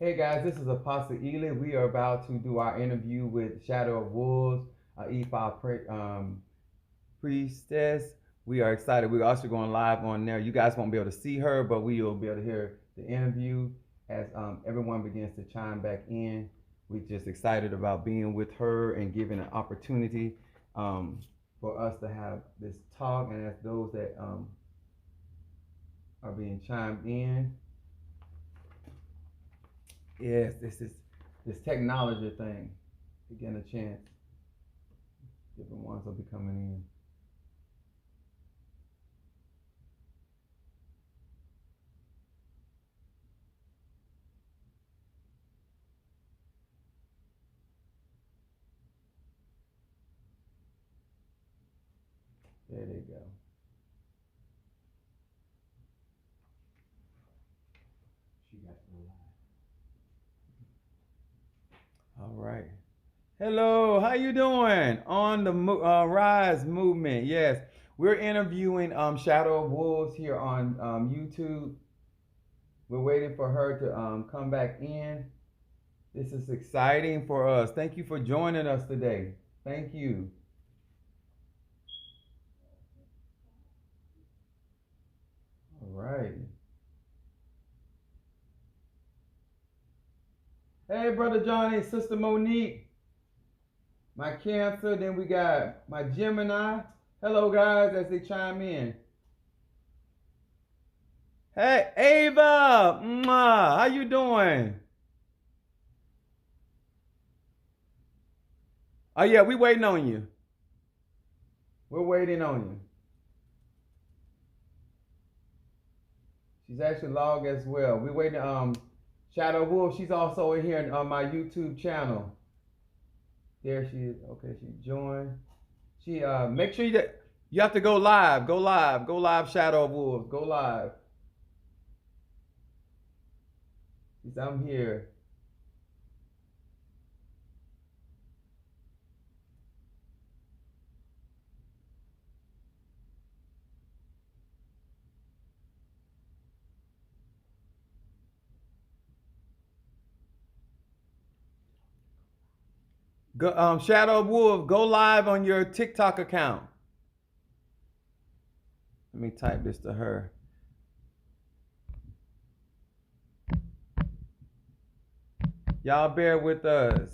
Hey guys, this is Apostle Ely. We are about to do our interview with Shadow of Wolves, priestess. We are excited. We're also going live on there. You guys won't be able to see her, but we will be able to hear the interview as everyone begins to chime back in. We're just excited about being with her and giving an opportunity for us to have this talk. And as those that are being chimed in, yes, this technology thing. Getting a chance. Different ones will be coming in. There they go. She got the line. All right. Hello, how you doing? On the Rise movement. Yes, we're interviewing Shadow of Wolves here on YouTube. We're waiting for her to come back in. This is exciting for us. Thank you for joining us today. Thank you. All right. Hey, brother Johnny, sister Monique, my Cancer. Then we got my Gemini. Hello, guys, as they chime in. Hey, Ava, how you doing? Oh yeah, we waiting on you. We're waiting on you. She's actually logged as well. We're waiting. Shadow Wolf. She's also in here on my YouTube channel. There she is. Okay, she joined. She make sure you have to go live. Go live. Go live. Shadow Wolf. Go live. She's I'm here. Go, Shadow Wolf. Go live on your TikTok account. Let me type this to her. Y'all bear with us.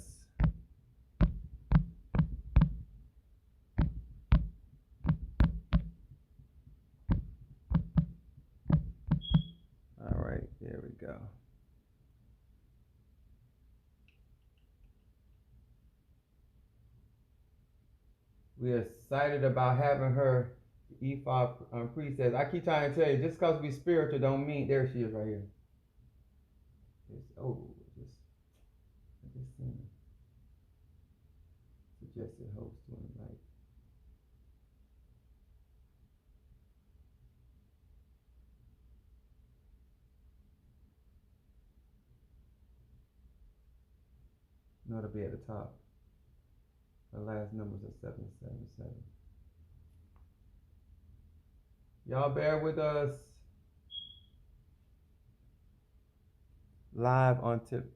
All right, there we go. We're excited about having her. E5 priestess. I keep trying to tell you, just because we spiritual don't mean there she is right here. It's, just suggested host to invite. No, it'll be at the top. The last numbers are 777. Y'all bear with us. Live on tip.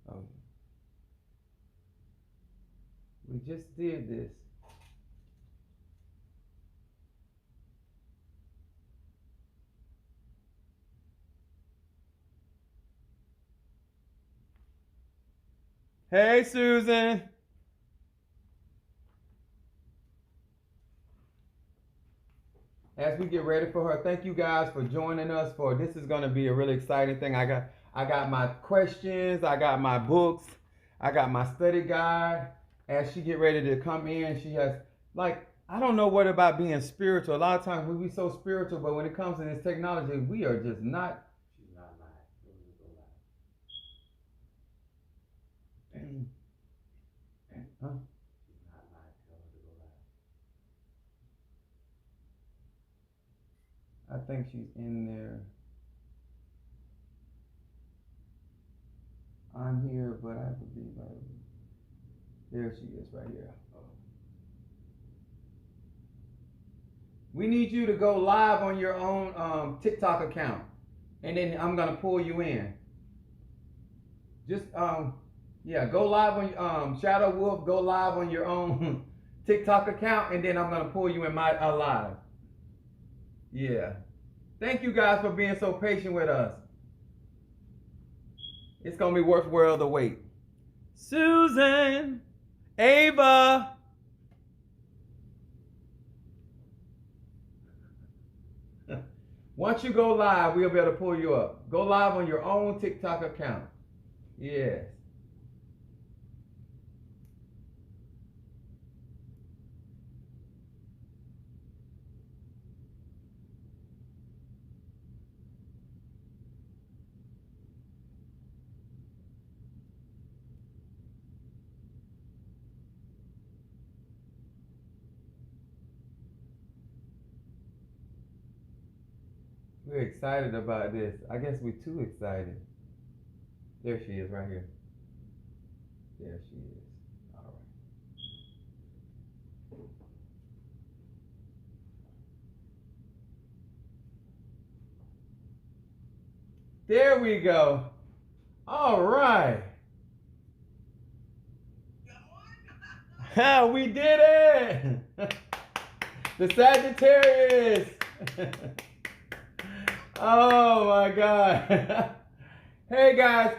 Oh, we just did this. Hey, Susan. As we get ready for her, thank you guys for joining us. For this is going to be a really exciting thing. I got my questions. I got my books. I got my study guide. As she get ready to come in, she has like I don't know what about being spiritual. A lot of times we so spiritual, but when it comes to this technology, we are just not. She's not live. Huh? She's not live. Tell her to go live. I think she's in there. I'm here, but I have to be like. There she is, right here. We need you to go live on your own TikTok account. and then I'm gonna pull you in. Just yeah, go live on Shadow Wolf. Go live on your own TikTok account, and then I'm gonna pull you in my live. Yeah. Thank you guys for being so patient with us. It's gonna be worthwhile the wait. Susan, Ava. Once you go live, we'll be able to pull you up. Go live on your own TikTok account. Yes. We're excited about this. I guess we're too excited. There she is right here. There she is. All right. There we go. All right. We did it. The Sagittarius. Oh my God. Hey guys,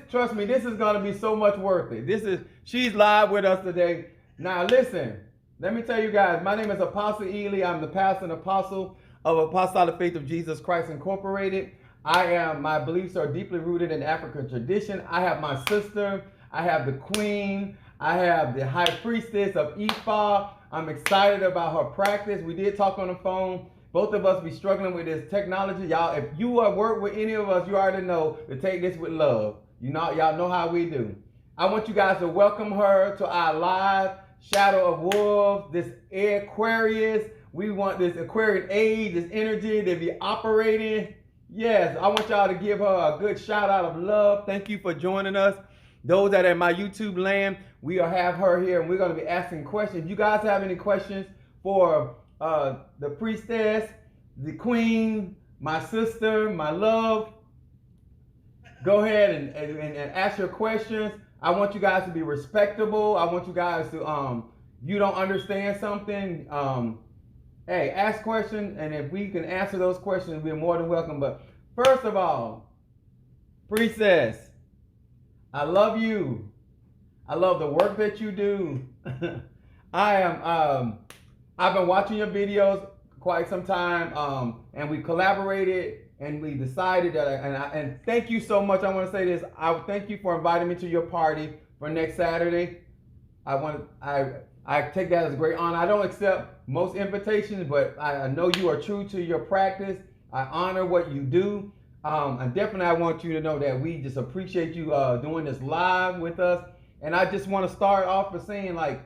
trust me, this is gonna be so much worth it. She's live with us today. Now listen, let me tell you guys, my name is Apostle Ely. I'm the pastor and apostle of Apostolic Faith of Jesus Christ Incorporated. My beliefs are deeply rooted in African tradition. I have my sister, I have the queen, I have the high priestess of Ifa. I'm excited about her practice. We did talk on the phone. Both of us be struggling with this technology. Y'all, if you work with any of us, you already know to take this with love. Y'all know how we do. I want you guys to welcome her to our live Shadow of Wolves, this Aquarius. We want this Aquarian age, this energy to be operating. Yes, I want y'all to give her a good shout out of love. Thank you for joining us. Those that are in my YouTube land, we have her here and we're going to be asking questions. If you guys have any questions for the priestess, the queen, my sister, my love, go ahead and ask your questions. I want you guys to be respectable. I want you guys to, if you don't understand something, hey, ask questions, and if we can answer those questions, we're more than welcome. But first of all, priestess, I love you. I love the work that you do. I've been watching your videos quite some time, and we collaborated, and we decided that, and thank you so much. I want to say this. I thank you for inviting me to your party for next Saturday. I take that as a great honor. I don't accept most invitations, but I know you are true to your practice. I honor what you do. And definitely I want you to know that we just appreciate you doing this live with us. And I just want to start off by saying like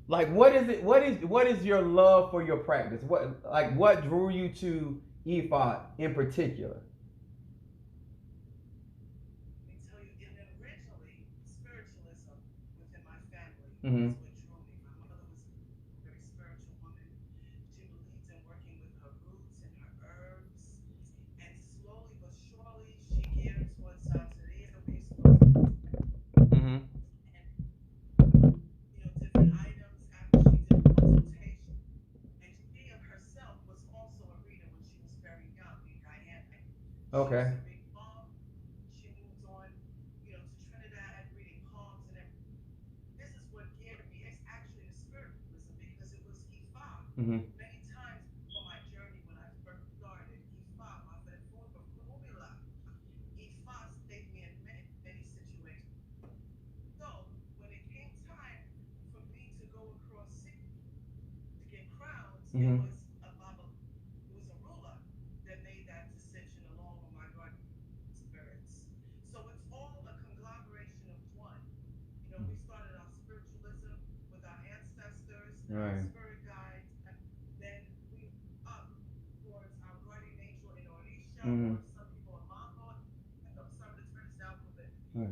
what is your love for your practice? What drew you to Ifa in particular? Mm-hmm. Mm-hmm. Okay. Mm-hmm. Mm-hmm. Right. Mm-hmm. Right.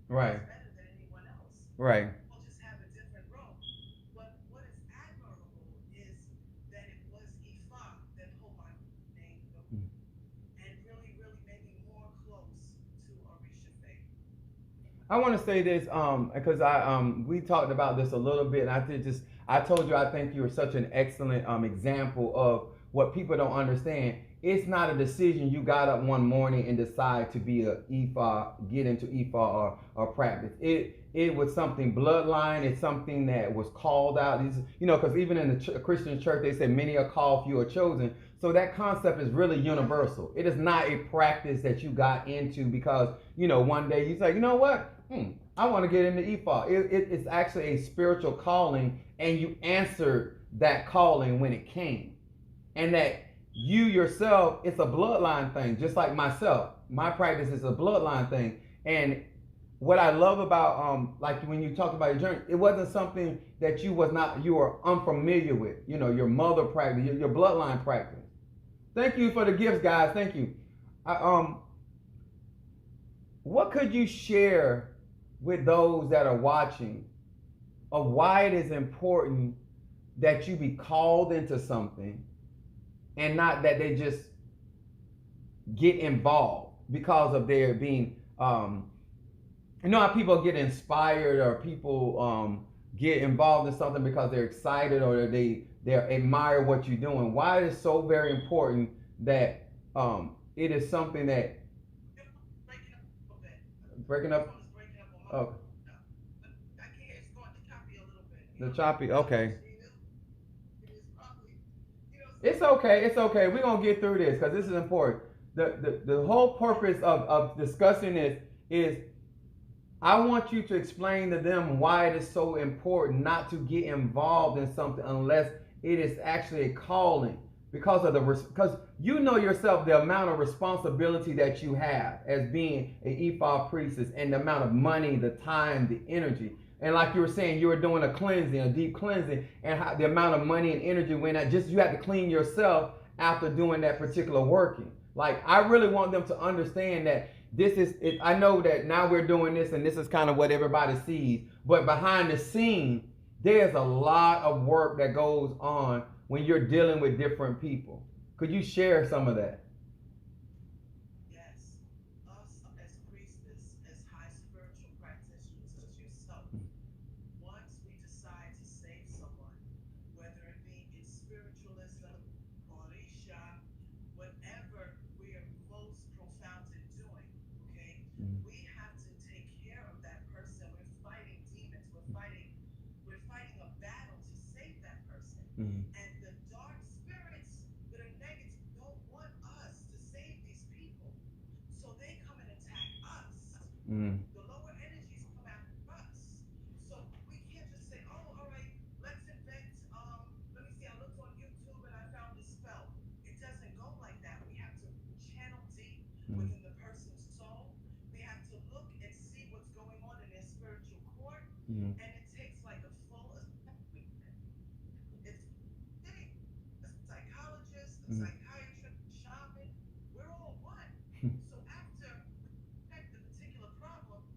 Right. Right. I want to say this because we talked about this a little bit, and I told you I think you are such an excellent example of what people don't understand. It's not a decision you got up one morning and decide to be a EFA, get into EFA or practice. It was something bloodline. It's something that was called out. These, because even in the Christian church they say many are called, few are chosen. So that concept is really universal. It is not a practice that you got into because one day you say, you know what, I want to get into EFA. It's actually a spiritual calling, and you answered that calling when it came. And that you yourself, it's a bloodline thing, just like myself. My practice is a bloodline thing. And what I love about like when you talk about your journey, it wasn't something that you were unfamiliar with. Your mother practice, your bloodline practice. Thank you for the gifts, guys. Thank you. I, what could you share with those that are watching of why it is important that you be called into something and not that they just get involved because of their being how people get inspired, or people get involved in something because they're excited, or they admire what you're doing. Why it is so very important that it is something that breaking up. Oh, the choppy. Okay. It's okay. It's okay. We're gonna get through this because this is important. The whole purpose of discussing this is I want you to explain to them why it is so important not to get involved in something unless it is actually a calling, because you know yourself the amount of responsibility that you have as being an ephod priestess, and the amount of money, the time, the energy. And like you were saying, you were doing a cleansing, a deep cleansing, and how the amount of money and energy when that just you have to clean yourself after doing that particular working. Like, I really want them to understand that this is it. I know that now we're doing this and this is kind of what everybody sees, but behind the scene there's a lot of work that goes on when you're dealing with different people. Could you share some of that? Mm-hmm. Mm-hmm. Mm-hmm.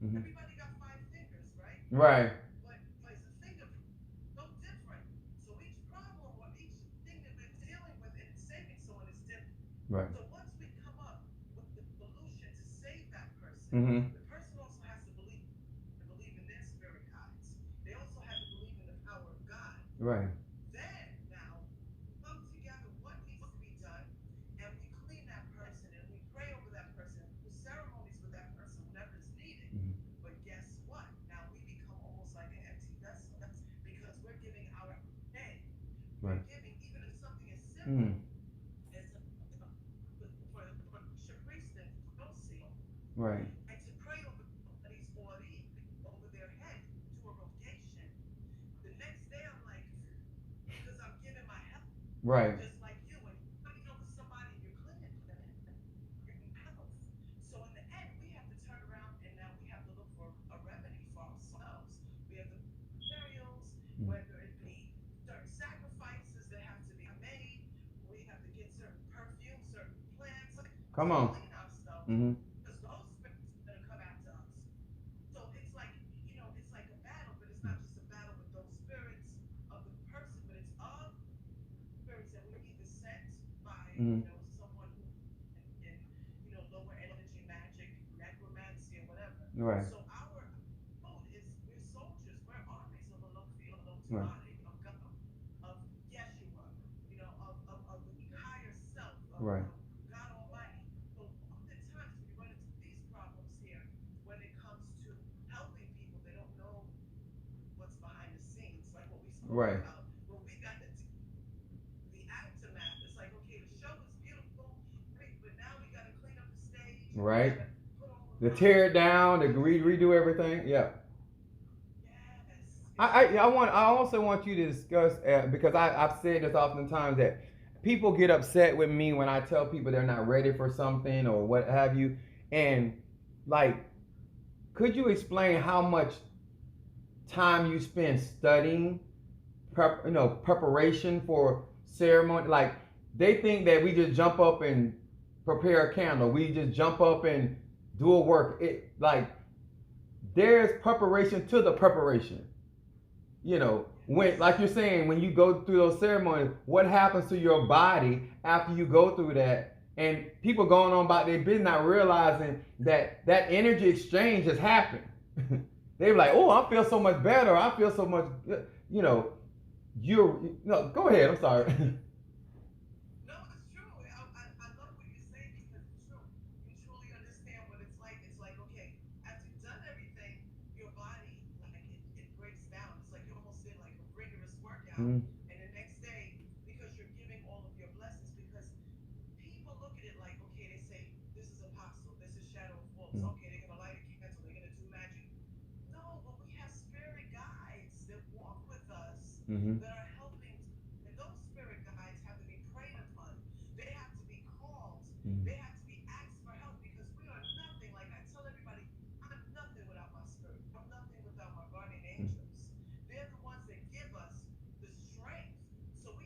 Mm-hmm. Right. Right. Mm-hmm. Right. Mm-hmm. Right. Mm. Right. Right. Mm. Come on. Mm-hmm. Mm-hmm. Right. Right. Right. Right. Right. To tear it down, to redo everything. Yeah. I also want you to discuss because I've said this oftentimes that people get upset with me when I tell people they're not ready for something or what have you, and like, could you explain how much time you spend studying, preparation for ceremony? Like, they think that we just jump up and prepare a candle, we just jump up and do a work. It like there's preparation to the preparation. When, like you're saying, when you go through those ceremonies, what happens to your body after you go through that? And people going on about their business, not realizing that that energy exchange has happened. They're like, oh, I feel so much better, I feel so much you know you're no, go ahead, I'm sorry. Mhm. Mhm. Mhm.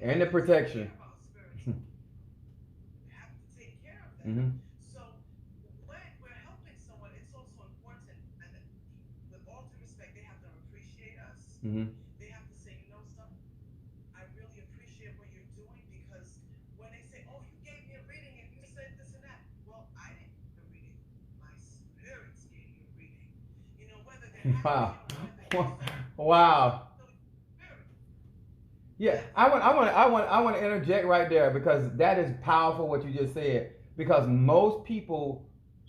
And the protection. Mhm. Mhm. Wow. Wow. Yeah, I want to interject right there because that is powerful what you just said. Because most people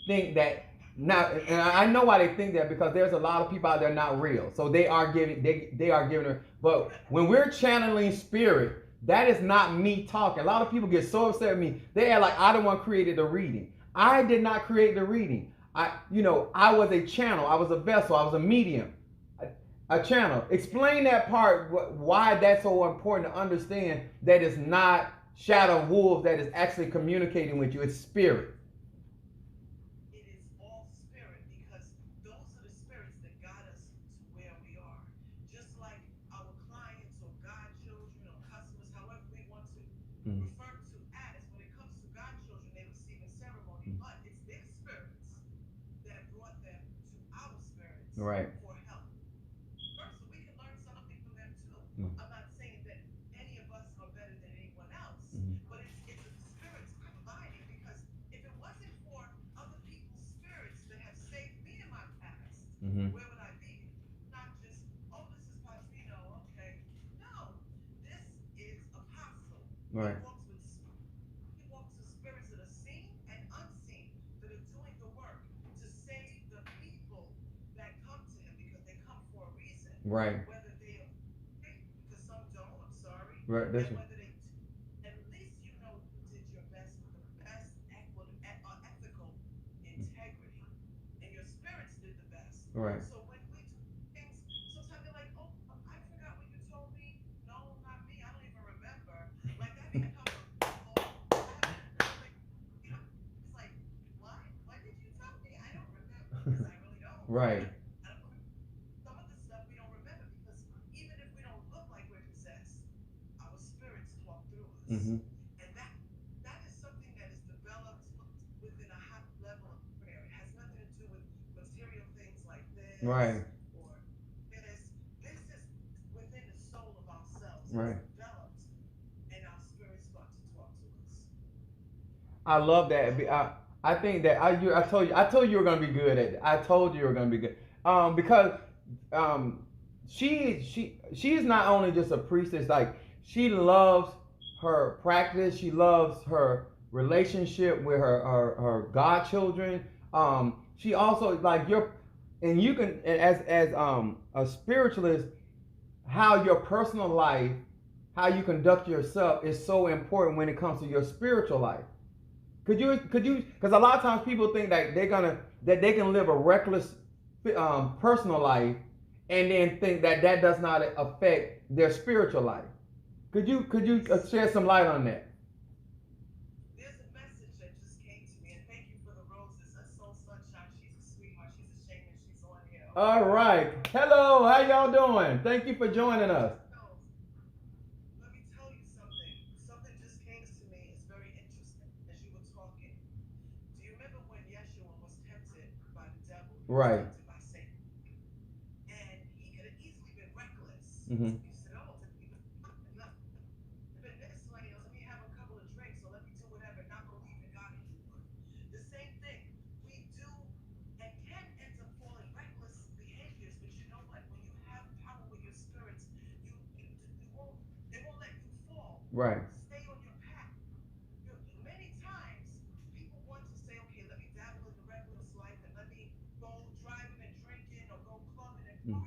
think that now, and I know why they think that because there's a lot of people out there not real, so they are giving her. But when we're channeling spirit, that is not me talking. A lot of people get so upset with me. They act like I the one created the reading. I did not create the reading. I was a channel. I was a vessel. I was a medium, a channel. Explain that part, why that's so important to understand that it's not Shadow Wolf that is actually communicating with you, it's spirit. Mm. Right. Mm. Mhm. Mhm. Right. Right. Right. That's it. Right. Right. Mhm. Right. Right. I love that. I think that I told you were gonna be good at it. I told you were gonna be good. Because um she's not only just a priestess, like she loves her practice, she loves her relationship with her godchildren. She also like your, and you can, as a spiritualist, how your personal life, how you conduct yourself is so important when it comes to your spiritual life. Could you because a lot of times people think that they can live a reckless personal life and then think that that does not affect their spiritual life. Could you shed some light on that? All right. Hello, how y'all doing? Thank you for joining us. Right. Mm-hmm. Right. Mm.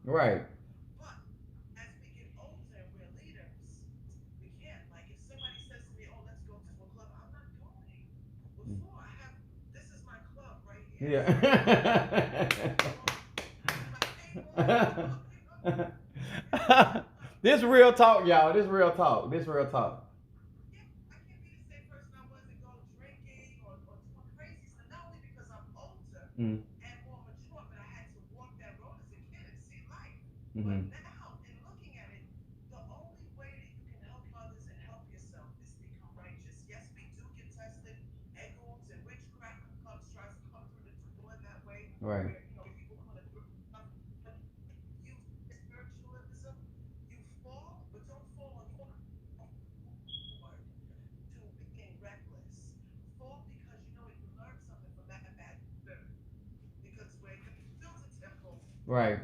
Right. Yeah. This real talk, y'all. This real talk. This real talk. Mm. Mm-hmm. Right. Right.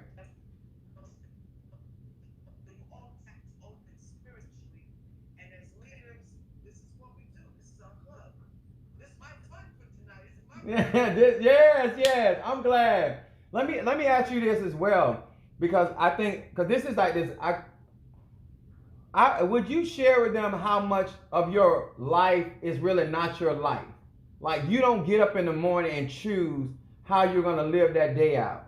Yeah, yes, yes. I'm glad. Let me ask you this as well, because I think because this is like this. I would you share with them how much of your life is really not your life? Like you don't get up in the morning and choose how you're gonna live that day out.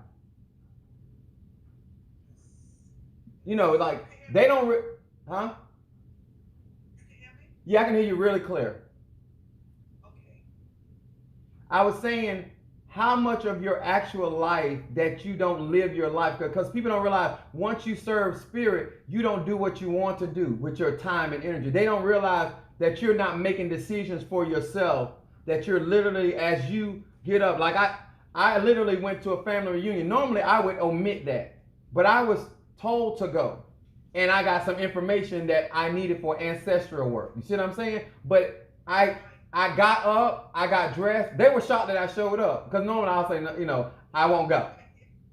Like they don't. Huh? Yeah, I can hear you really clear. I was saying how much of your actual life that you don't live your life, because people don't realize once you serve spirit, you don't do what you want to do with your time and energy. They don't realize that you're not making decisions for yourself, that you're literally as you get up. Like I literally went to a family reunion. Normally I would omit that, but I was told to go. And I got some information that I needed for ancestral work. You see what I'm saying? But I got up, I got dressed. They were shocked that I showed up because normally I'll say, I won't go.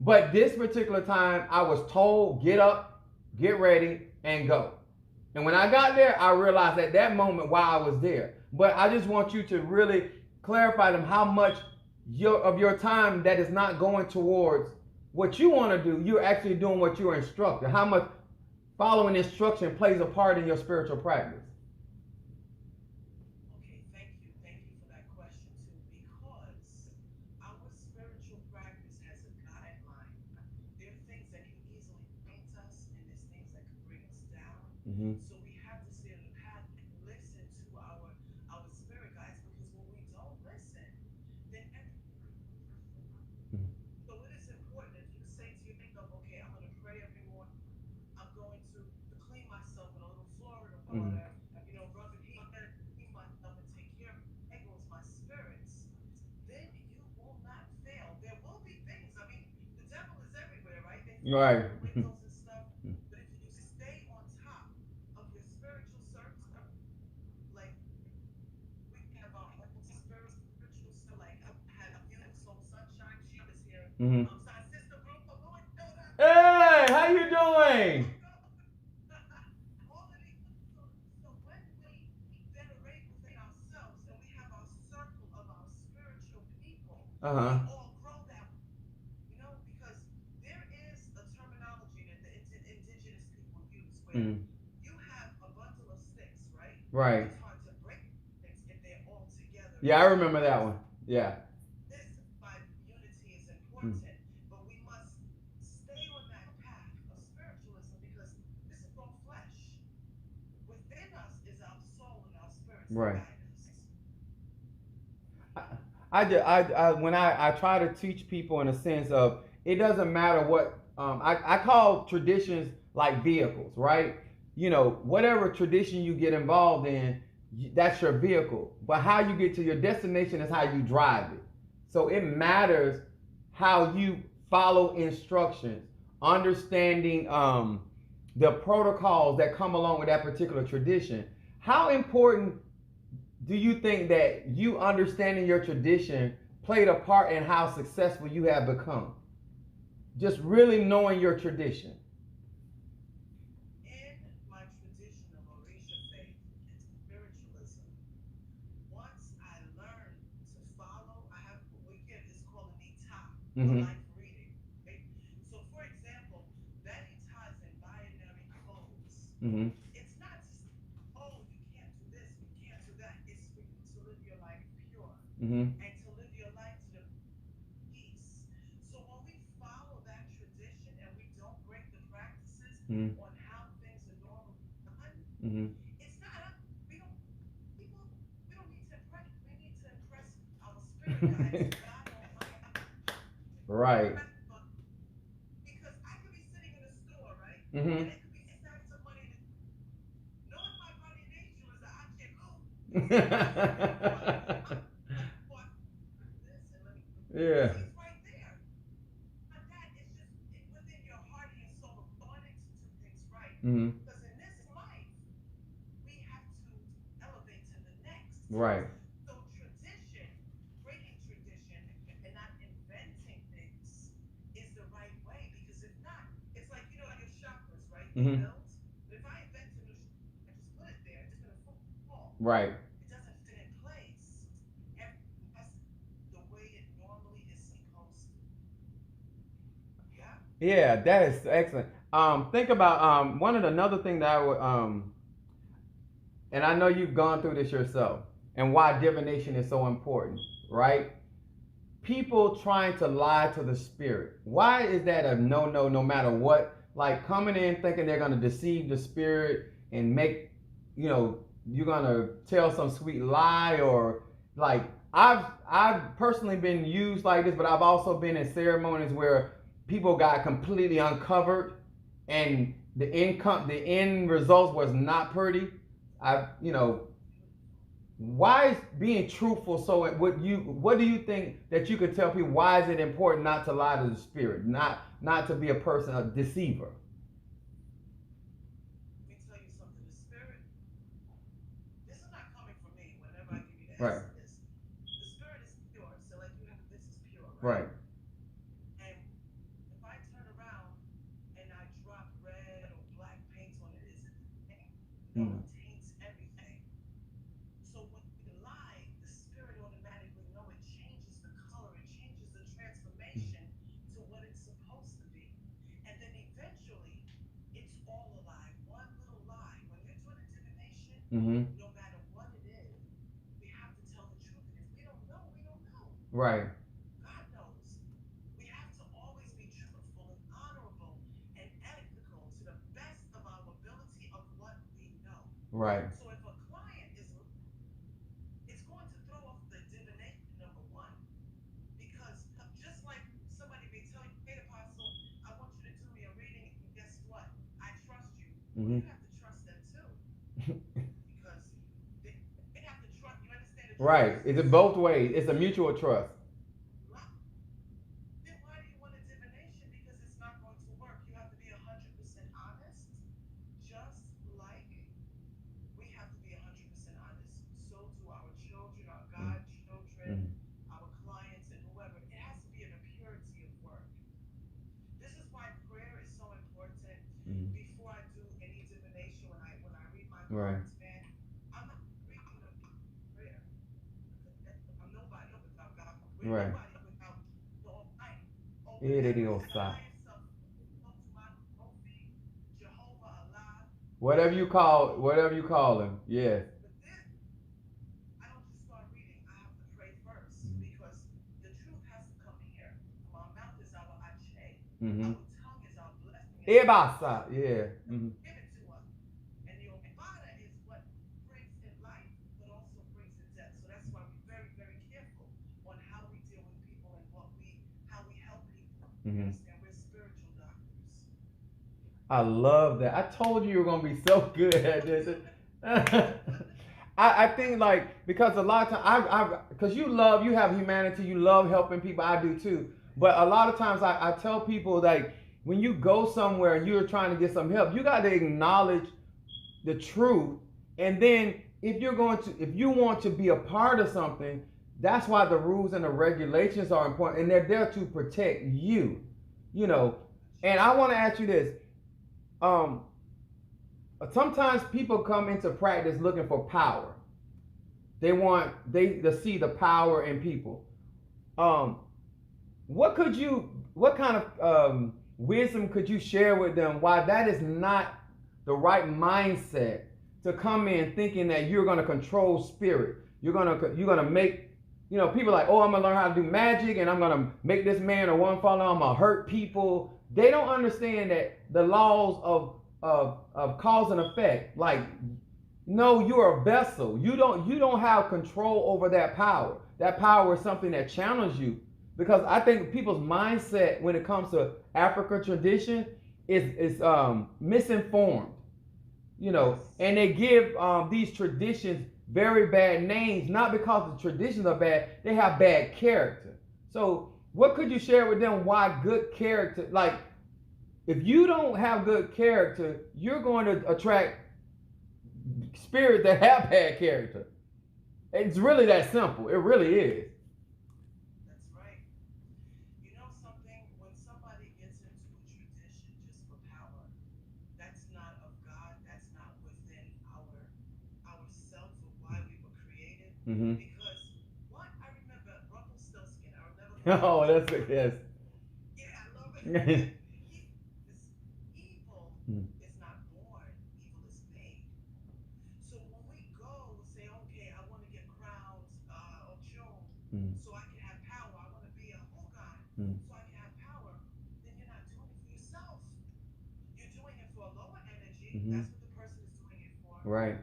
But this particular time, I was told, get up, get ready, and go. And when I got there, I realized at that moment why I was there. But I just want you to really clarify them how much of your time that is not going towards what you want to do, you're actually doing what you're instructed. How much following instruction plays a part in your spiritual practice. Mm-hmm. Mm-hmm. Right. Mm-hmm. Hey, how you doing? Uh-huh. Mm. Right. Yeah, I remember that one. Yeah. Mm. Right. I, when I try to teach people in a sense of it doesn't matter what I call traditions like vehicles, right? You know, whatever tradition you get involved in, that's your vehicle. But how you get to your destination is how you drive it. So it matters how you follow instructions, understanding the protocols that come along with that particular tradition. How important do you think that you understanding your tradition played a part in how successful you have become? Just really knowing your tradition. Mm-hmm. Mm-hmm. Mm-hmm. Mm-hmm. Mm-hmm. Right. Mm-hmm. Yeah. Mm-hmm. Right. Mm-hmm. Right. Yeah, that is excellent. Think about one of the another thing that I would and I know you've gone through this yourself, and why divination is so important, right? People trying to lie to the spirit. Why is that a no no matter what? Like coming in thinking they're gonna deceive the spirit and make, you know, you're gonna tell some sweet lie or like I've personally been used like this, but I've also been in ceremonies where people got completely uncovered and the end results was not pretty. I you know why is being truthful so what do you think that you could tell people why is it important not to lie to the spirit, not to be a person a deceiver? Right. Right. Mm. Mm-hmm. Right. Right. Mm-hmm. Right. It's it both ways. It's a mutual trust. Mm. Right. Right. Idiosa. Whatever you call him. Yes. Mm-hmm. Ibasa. Yeah. Mm-hmm. Mm-hmm. I love that. I told you were gonna be so good at this. I think like because a lot of times because you have humanity, you love helping people. I do too. But a lot of times I tell people like when you go somewhere and you're trying to get some help, you got to acknowledge the truth. And then if you want to be a part of something, that's why the rules and the regulations are important, and they're there to protect you. You know. And I want to ask you this. Um, Sometimes people come into practice looking for power. They to see the power in people. Um, what kind of wisdom could you share with them why that is not the right mindset to come in thinking that you're going to control spirit? You're gonna make, people like, oh, I'm gonna learn how to do magic and I'm gonna make this man or one fall down, I'm gonna hurt people. They don't understand that the laws of cause and effect. Like, no, you're a vessel. You don't have control over that power. That power is something that channels you. Because I think people's mindset when it comes to Africa tradition is misinformed. And they give these traditions very bad names, not because the traditions are bad, they have bad character. So what could you share with them why good character, like if you don't have good character, you're going to attract spirits that have bad character. It's really that simple. It really is. Mm-hmm. Oh, that's it. Yes. Mm. Mm. Mm-hmm. Right.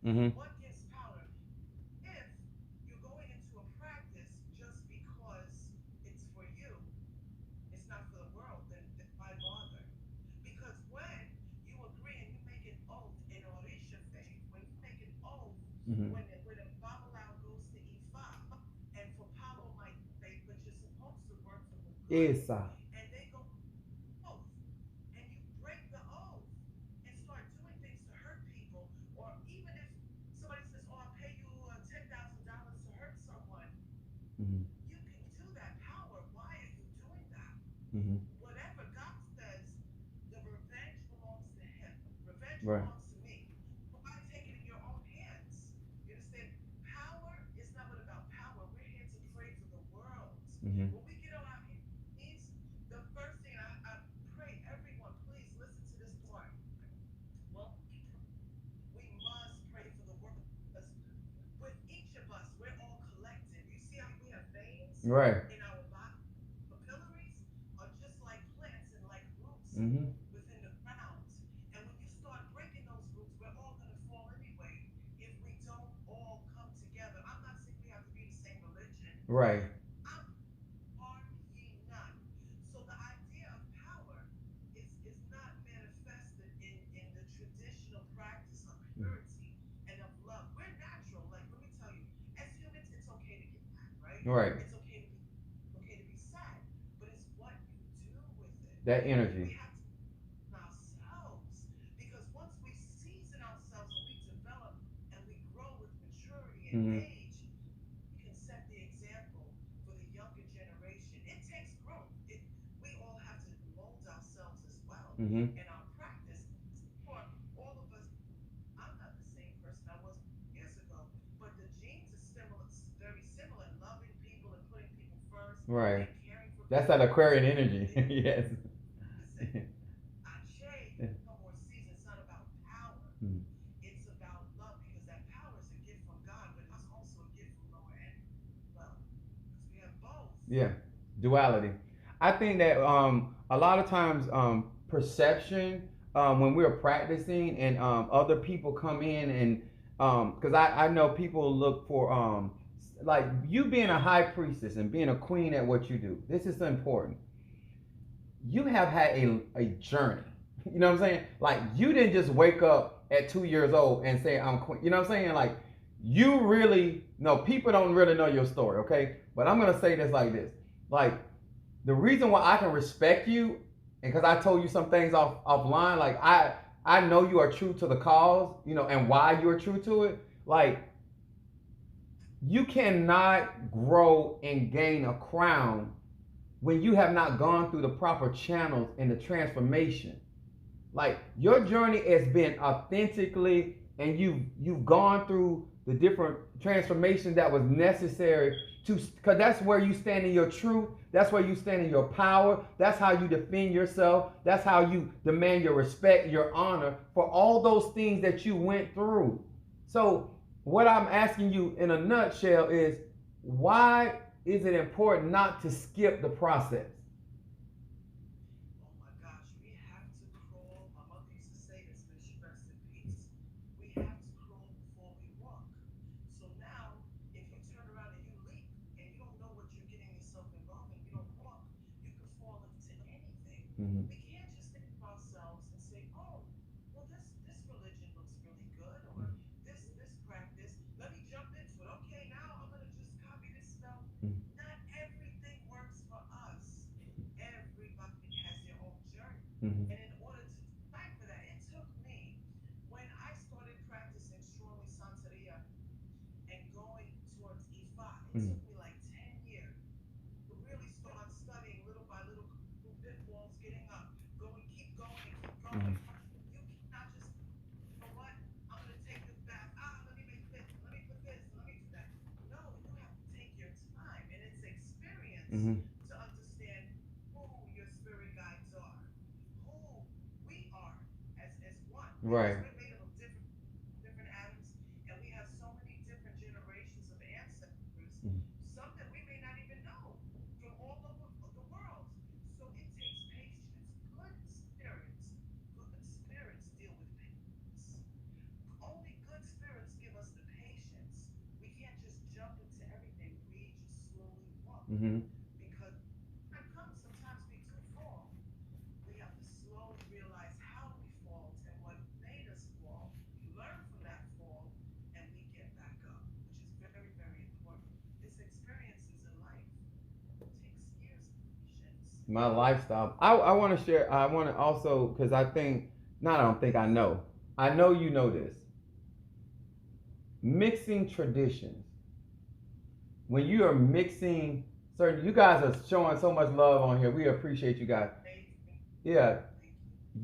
Mm-hmm. Mm-hmm. Esa. Mm-hmm. Mm-hmm. Right. Mm-hmm. Right. Mm-hmm. Right. Right. That energy. Mm-hmm. Mm-hmm. in our practice. For all of us, I'm not the same person I was years ago, but the genes are similar, very similar. Loving people and putting people first Right. and caring for That's that people. Aquarian energy. It, Yes. listen, Ashe, no more season. It's not about power. Mm. It's about love because that power is a gift from God, but it's also a gift from lower end. Well, because we have both. Yeah. Duality. I think that a lot of times perception when we're practicing and other people come in and because I know people look for like you being a high priestess and being a queen at what you do. This is important. You have had a journey. You know what I'm saying? Like you didn't just wake up at 2 years old and say I'm queen. You know what I'm saying? Like you really no people don't really know your story, okay? But I'm gonna say this like this. Like the reason why I can respect you, and because I told you some things offline, like I know you are true to the cause, you know, and why you are true to it. Like you cannot grow and gain a crown when you have not gone through the proper channels in the transformation. Like your journey has been authentically, and you've gone through the different transformations that was necessary to, because that's where you stand in your truth. That's where you stand in your power. That's how you defend yourself. That's how you demand your respect, your honor for all those things that you went through. So what I'm asking you in a nutshell is why is it important not to skip the process? Oh my gosh, we have to crawl. My mother used to say this, may she rest in peace. We have to crawl before we walk. So now, if you turn around and you leap and you don't know what you're getting yourself involved in, you don't walk, you could fall into anything. Mm-hmm. We can't just think of ourselves and say, oh, well, this religion looks really good, or this practice. Let me jump into it. Okay, now I'm gonna just copy this spell. Not everything works for us. Everybody has their own journey. Mm-hmm. And in order to decipher that, it took me, when I started practicing strongly Santeria and going towards E5, it Mm-hmm. took me like 10 years to really start studying little by little through pitfalls, getting up, going, keep going, and keep Mm-hmm. going. You cannot just, you know what, I'm going to take this back. Let me make this, let me put this, let me do that. No, you have to take your time, and it's experience Mm-hmm. to understand who your spirit guides are, who we are as one, because Right. we're made up of different atoms, and we have so many different generations of ancestors, Mm-hmm. some that we may not even know from all over the world. So it takes patience. Good spirits deal with patience. Only good spirits give us the patience. We can't just jump into everything. We just slowly walk, Mm-hmm. because time comes, sometimes we do fall. We have to slowly realize how we fall and what made us fall. We learn from that fall and we get back up, which is very, very important. It's experiences in life. It takes years of patience. My lifestyle. I want to share. I want to also because I think. Not. I don't think I know. I know you know this. Mixing traditions. When you are mixing certain, you guys are showing so much love on here. We appreciate you guys. Amazing. Yeah, Thank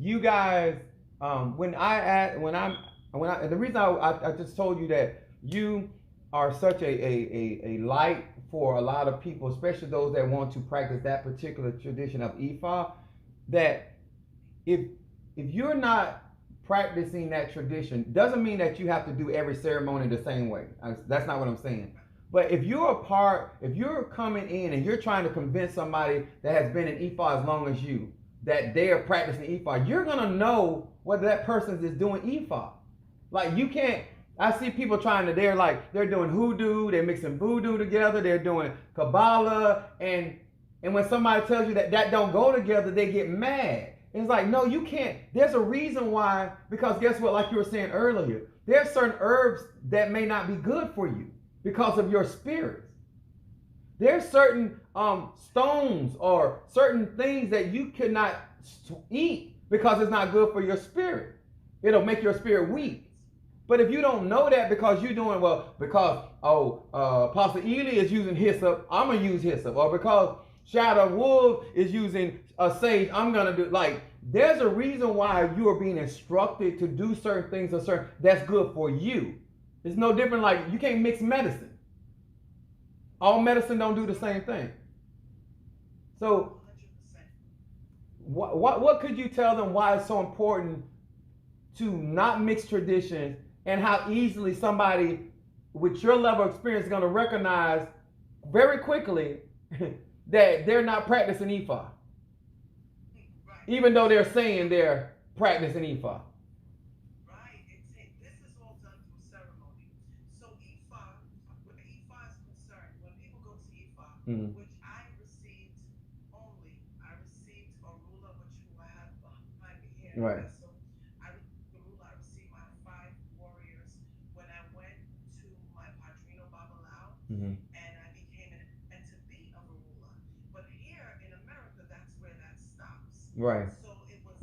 you. you guys. When I add, when I the reason I just told you that you are such a light for a lot of people, especially those that want to practice that particular tradition of Ifa. That if you're not practicing that tradition, doesn't mean that you have to do every ceremony the same way. That's not what I'm saying. But if you're coming in and you're trying to convince somebody that has been in Ifa as long as you that they are practicing Ifa, you're gonna know whether that person is doing Ifa. Like you can't. I see people trying to. They're doing hoodoo. They're mixing voodoo together. They're doing Kabbalah, and when somebody tells you that that don't go together, they get mad. It's like, no, you can't. There's a reason why, because guess what? Like you were saying earlier, there are certain herbs that may not be good for you because of your spirits. There's certain stones or certain things that you cannot eat because it's not good for your spirit. It'll make your spirit weak. But if you don't know that because you're doing well, because Pastor Ely is using hyssop, I'm gonna use hyssop, or because Shadow Wolf is using a sage, I'm gonna do like There's a reason why you are being instructed to do certain things or certain that's good for you. It's no different. Like you can't mix medicine. All medicine don't do the same thing. So 100%. what could you tell them why it's so important to not mix traditions and how easily somebody with your level of experience is going to recognize very quickly that they're not practicing Ifa, Right. even though they're So, saying they're practicing Ifa. right. This is all done through ceremony. So Ifa, where Ifa is concerned, when people go to Ifa, Mm-hmm. which I received a ruler, which who I have behind me here in the Right. vessel. I received the ruler. I received my five warriors when I went to my Padrino Babalao, Mm-hmm. and I became and to be a ruler. But here in America, that's where that stops. Right. So it was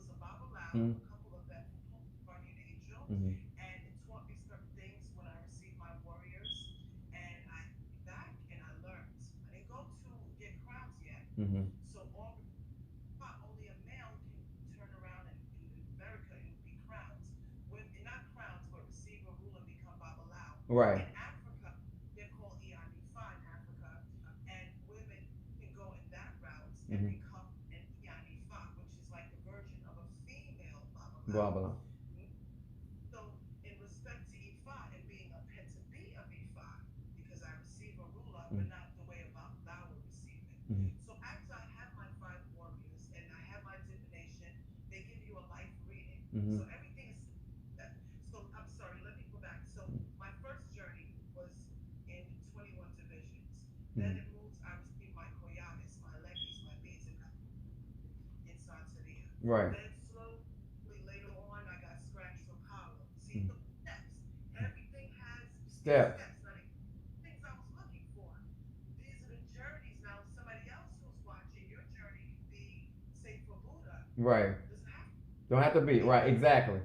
a Babalao, Mm-hmm. a couple of them, guardian angel, Mm-hmm. and it taught me certain things when I received my warriors, and I came back and I learned. I didn't go to get crowns yet, Mm-hmm. so only a male can turn around and in America it would be crowns. Not crowns, but receive a rule and become Babalao. Right. In Africa, they're called Ianifa in Africa, and women can go in that route and Mm-hmm. become an Ianifa, which is like the version of a female Babalao. Babylon. So, in respect to Ifa and being a pet to be of Ifa, because I receive a ruler, but not the way about thou will receive it. Mm-hmm. So, after I have my five warriors and I have my divination, they give you a life reading. Mm-hmm. So, everything is that. So, I'm sorry, let me go back. So, my first journey was in 21 divisions. Then Mm-hmm. it moves, I received my koyanis, my leggies, my beads, and in Santeria. Right. Then slowly later on, I got scratched from Harlem. See Mm-hmm. the steps. Everything has its Steps. steps. Now, things I was looking for. These are the journeys. Now, somebody else who's watching, your journey can be, say, for Buddha. Right. Doesn't have to Don't have to be. Right. Exactly.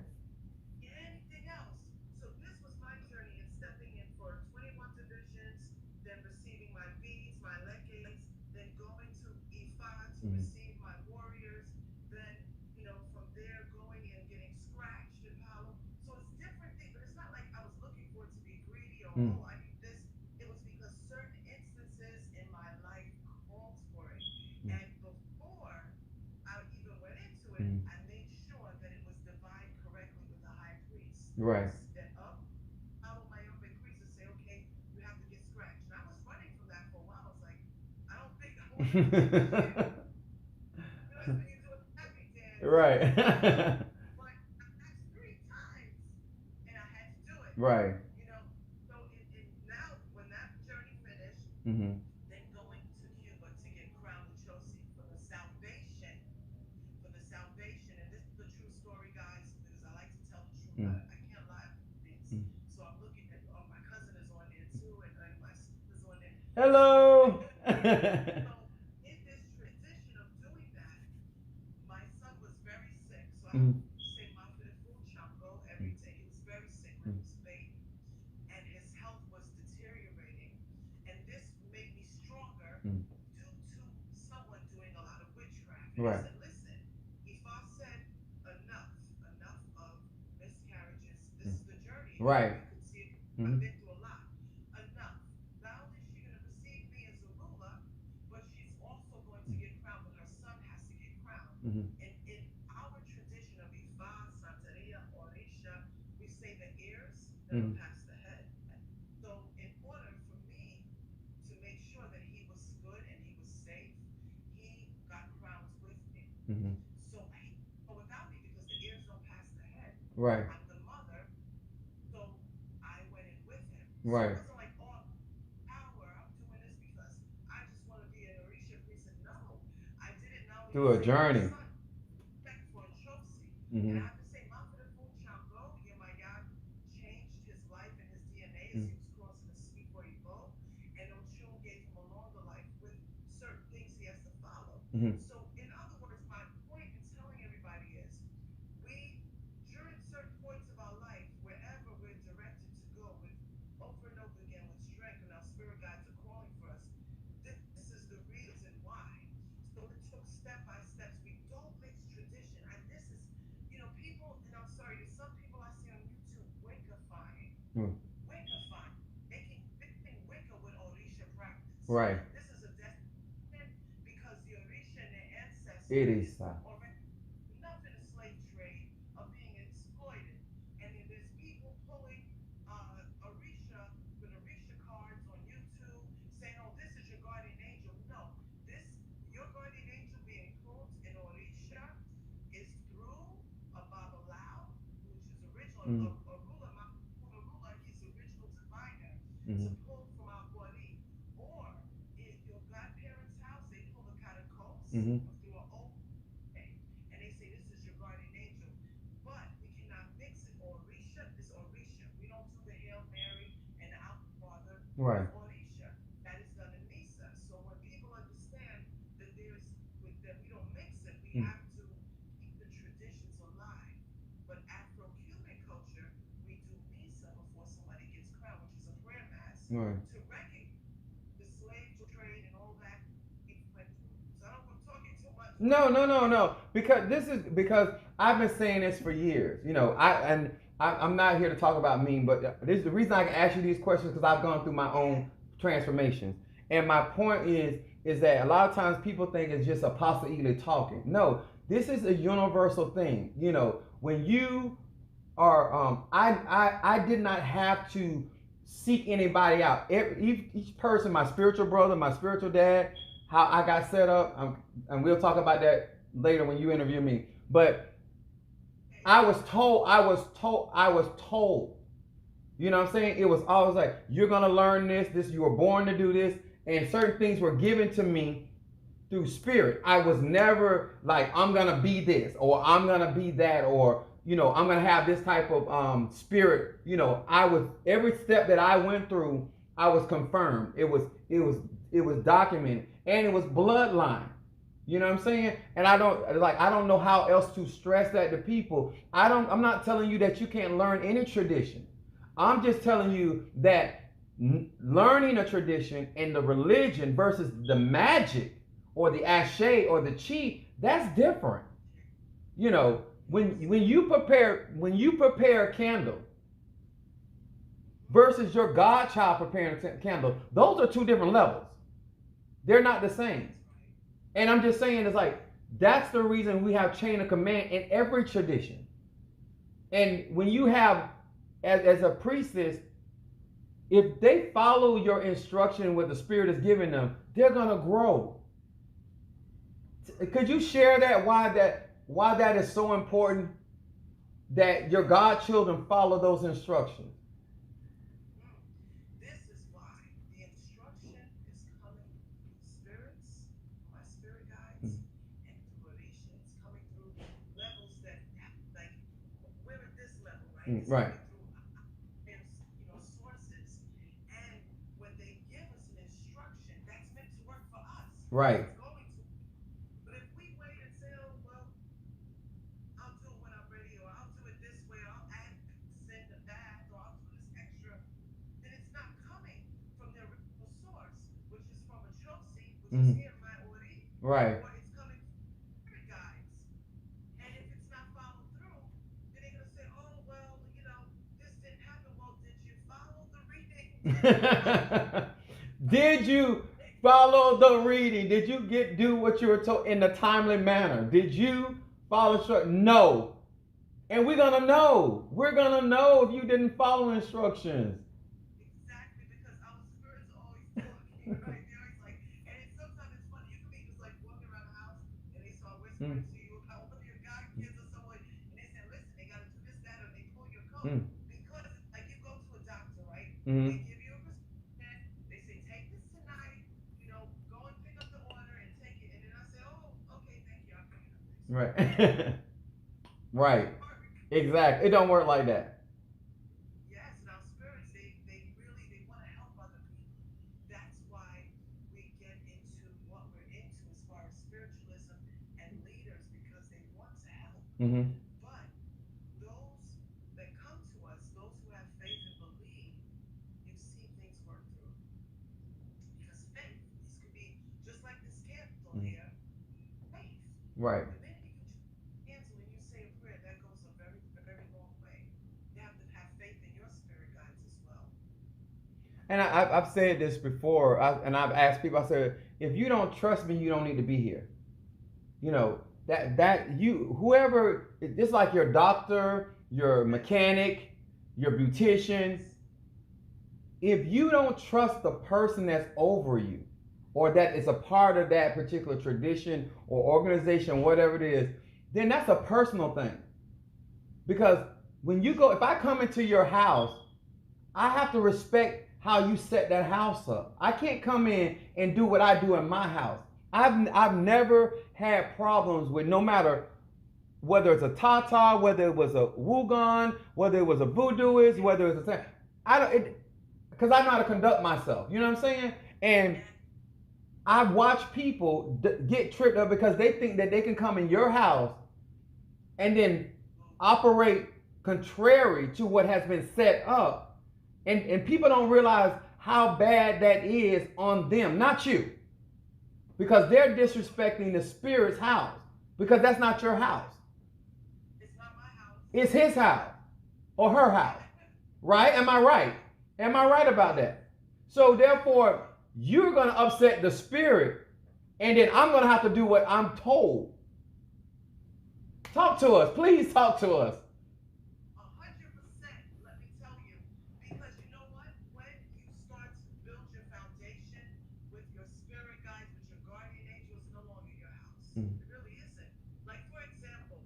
be anything else. So this was my journey in stepping in for 21 divisions, then receiving my beads, my leggings, then going to Ifa to Mm-hmm. receive my warriors, then, from there going and getting scratched in Palo. So it's different things, but it's not like I was looking for it to be greedy or, Mm-hmm. oh, I need this. It was because certain instances in my life called for it. And before I even went into it, Mm-hmm. I made sure that it was divined correctly with the high priest. Right. That up, follow my own priest and say, okay, you have to get scratched. And I was running from that for a while. I was like, I don't think I want to do this shit. When you do a happy dance, Right. but I asked 3 times, and I had to do it. Right. You know, so now when that journey finished, Mm-hmm. then going to Cuba to get crowned Chosi for the salvation. And this is a true story, guys, because I like to tell the truth. Mm-hmm. I can't lie about things. So I'm looking at, my cousin is on there too, and my sister's on there. Hello. So in this transition of doing that, my son was very sick. So I Mm-hmm. say my for the food chango every day. He was very sick when he was a baby, and his health was deteriorating. And this made me stronger Mm-hmm. due to someone doing a lot of witchcraft. And Right. I said, listen, if I said enough of miscarriages, this is the journey. Right. You can see it. I've Mm-hmm. been through a lot. Enough. Not only is she going to receive me as a ruler, but she's also going to get crowned, but her son has to get crowned. Mm-hmm. And in our tradition of Ifa, Santeria, Orisha, we say the ears never Mm-hmm. pass the head. So in order for me to make sure that he was good and he was safe, he got crowns with me. Mm-hmm. So he without me because the ears don't pass the head. Right. I'm the mother, so I went in with him. So it Right. wasn't like, oh, power, I'm doing this because I just want to be an Orisha priest. No, I did it not only to Through a save my journey. son, respect for Chosi. Mm-hmm. And I have to say, Mafia Food Chango, my God, changed his life and his DNA as he was crossing the sea for Igbo. And Ochun gave him a longer life with certain things he has to follow. Mm-hmm. So, in other words, my point in telling everybody is we, during certain points of our life, wherever we're directed to go with over and over again with strength and our spirit guides are calling for us, this is the reason why. So it took step by steps. We don't mix Mm. Wicca fine. Mixing Wicca with Orisha practice. Right. This is a destination because the Orisha and their It ancestors is. already enough in the slave trade of being exploited. And then there's people pulling Orisha with Orisha cards on YouTube saying, oh, this is your guardian angel. No, this, your guardian angel being called in Orisha is through a Babalao, which is original, Mm-hmm. a ruler, he's the original diviner to Mm-hmm. pull from our body. Or in your godparents' house, they pull a catacomb Mm-hmm. through an old thing, and they say this is your guardian angel. But we cannot mix it. Orisha is Orisha. We don't do the Hail Mary and the Our Father Right. with Orisha. That is done in Misa. So when people understand that there's that we don't mix it, we Mm. have to keep the traditions alive. But Afro-Cuban culture, we do Misa before somebody gets crowned, which is a prayer mass Right. to recognize the slave trade and all that we went through. So I don't, I'm talking too much, but No, no, no, it's no. Because this is because I've been saying this for years. You know, I'm not here to talk about me, but this is the reason I can ask you these questions because I've gone through my yeah, own transformations. And my point is that a lot of times people think it's just Apostle Ely talking. No, this is a universal thing. You know, when you are, I did not have to seek anybody out. Each person, my spiritual brother, my spiritual dad, how I got set up, and we'll talk about that later when you interview me. But yeah, I was told. You know what I'm saying? It was always like, you're gonna learn this, you were born to do this, and certain things were given to me through spirit. I was never like, I'm gonna be this or I'm gonna be that, or I'm gonna have this type of spirit. I was, every step that I went through, I was confirmed. It was documented, and it was bloodline. You know what I'm saying? And I don't know how else to stress that to people. I'm not telling you that you can't learn any tradition. I'm just telling you that learning a tradition and the religion versus the magic or the ashe or the chi, that's different. You know, when you prepare a candle versus your godchild preparing a candle, those are two different levels. They're not the same. that's right. And I'm just saying, it's like, that's the reason we have chain of command in every tradition. And when you have, as a priestess, if they follow your instruction, what the spirit is giving them, they're gonna grow. Could you share that, why that is so important that your godchildren follow those instructions? Mm. This is why the instruction is coming through spirits, my spirit guides, and through Orisha. It's coming through levels that, like, we're at this level, right? It's Right, coming through sources. And when they give us an instruction, that's meant to work for us. right. It's going to. But if we wait and say, oh, well, I'll do it when I'm ready, or I'll do it this way, or I'll add send a bath, or I'll do this extra, then it's not coming from the original source, which is from a Josie, which is Mm-hmm. here in my Ori, Right. or it's coming from spirit guides. And if it's not followed through, then they're gonna say, "Oh well, this didn't happen. Well, did you follow the reading? Did you follow the Did you follow the reading? Did you do what you were told in a timely manner? Did you follow short? No. And we're gonna know if you didn't follow instructions. exactly because our spirits are always talking, right? They're always like, and sometimes it's funny. You can be just like walking around the house and they start Mm, whispering to you about one of your god kids or someone, and they say, "Listen, they gotta do this, that," or they pull your coat mm, because it's like you go to a doctor, right? They mm. give you a prescription. They say, "Take this tonight. Go and pick up the order and take it." And then I say, "Oh, okay, thank you. I'll pick it up next week." Right. Right. Doesn't work. Exactly. It don't work like that. Yes, and our spirits, they really they want to help other people. That's why we get into what we're into as far as spiritualism and leaders because they want to help. Mm-hmm. But those that come to us, those who have faith and believe, you see things work through. Because faith, this could be just like this candle Mm-hmm. here, faith. Right. The minute you cancel and you say a prayer, that goes a very, very long way. You have to have faith in your spirit guides as And I've said this before, and I've asked people. I said, if you don't trust me, you don't need to be here. You know that you whoever it's like your doctor, your mechanic, your beautician. If you don't trust the person that's over you, or that is a part of that particular tradition or organization, whatever it is, then that's a personal thing. Because when you go, if I come into your house, I have to respect how you set that house up. I can't come in and do what I do in my house. I've never had problems with, no matter whether it's a Tata, whether it was a Wugon, whether it was a Voodooist, whether it's a, I don't, because I know how to conduct myself. You know what I'm saying? And I watch people get tripped up because they think that they can come in your house and then operate contrary to what has been set up. And people don't realize how bad that is on them, not you. Because they're disrespecting the spirit's house. Because that's not your house. It's not my house. It's his house or her house. Right? Am I right? Am I right about that? So therefore, you're going to upset the spirit, and then I'm going to have to do what I'm told. Talk to us. Please talk to us. 100%, let me tell you. Because you know what? When you start to build your foundation with your spirit guides, with your guardian angels, it's no longer your house. Mm. It really isn't. Like for example,